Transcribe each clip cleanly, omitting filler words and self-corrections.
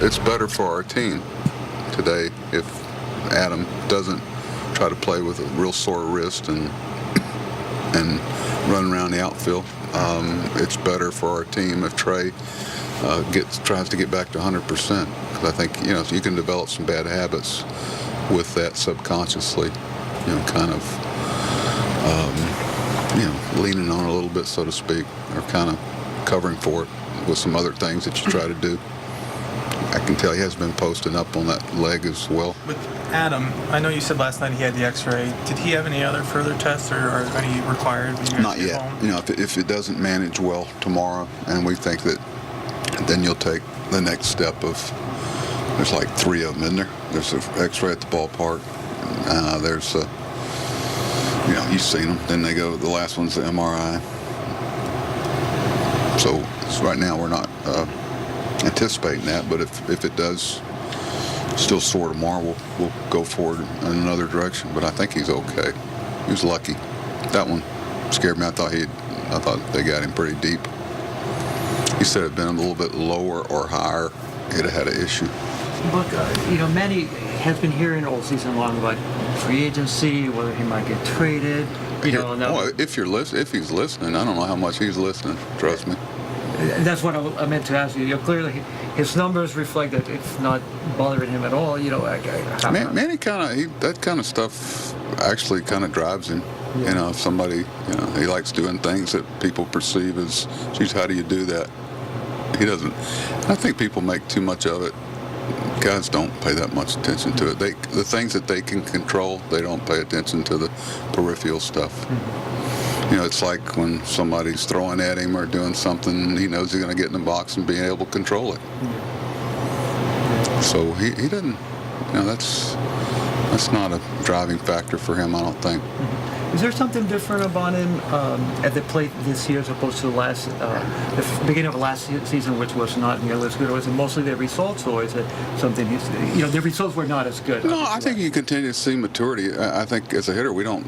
it's better for our team today if Adam doesn't try to play with a real sore wrist and run around the outfield. It's better for our team if Trey tries to get back to 100%, because I think you can develop some bad habits with that subconsciously, kind of leaning on it a little bit, so to speak, or kind of covering for it with some other things that you try to do. I can tell he has been posting up on that leg as well. With Adam, I know you said last night he had the X-ray. Did he have any other further tests, or are any required? Not yet. If it doesn't manage well tomorrow, and we think that, then you'll take the next step of. There's like 3 of them in there. There's an X-ray at the ballpark. There's you've seen them. Then they go. The last one's the MRI. So right now we're not anticipating that, but if it does still sore tomorrow, we'll go forward in another direction. But I think he's okay. He was lucky. That one scared me. I thought they got him pretty deep. He said it had been a little bit lower or higher, he'd have had an issue. Look, Manny has been hearing all season long about free agency, whether he might get traded. If he's listening, I don't know how much he's listening. Trust me. That's what I meant to ask you. Clearly, his numbers reflect that it's not bothering him at all. Manny that kind of stuff actually kind of drives him. Yeah. If somebody, he likes doing things that people perceive as, geez, how do you do that? He doesn't. I think people make too much of it. Guys don't pay that much attention to it. The things that they can control, they don't pay attention to the peripheral stuff. Mm-hmm. It's like when somebody's throwing at him or doing something, he knows he's going to get in the box and being able to control it. Mm-hmm. So he doesn't, that's not a driving factor for him, I don't think. Mm-hmm. Is there something different about him at the plate this year as opposed to the beginning of last season, which was not nearly as good? Or was it mostly the results, or is it something the results were not as good? No, I think you continue to see maturity. I think as a hitter, we don't,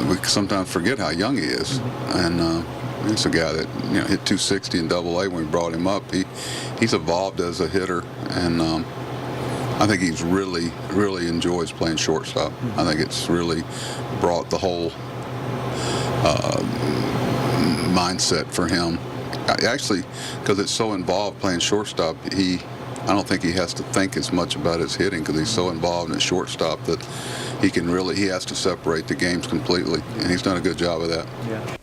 we sometimes forget how young he is. Mm-hmm. And he's a guy that hit 260 in Double-A when we brought him up. He's evolved as a hitter, and I think he's really, really enjoys playing shortstop. Mm-hmm. I think it's really brought the whole mindset for him. Actually, because it's so involved playing shortstop, I don't think he has to think as much about his hitting, because he's so involved in his shortstop that he has to separate the games completely, and he's done a good job of that. Yeah.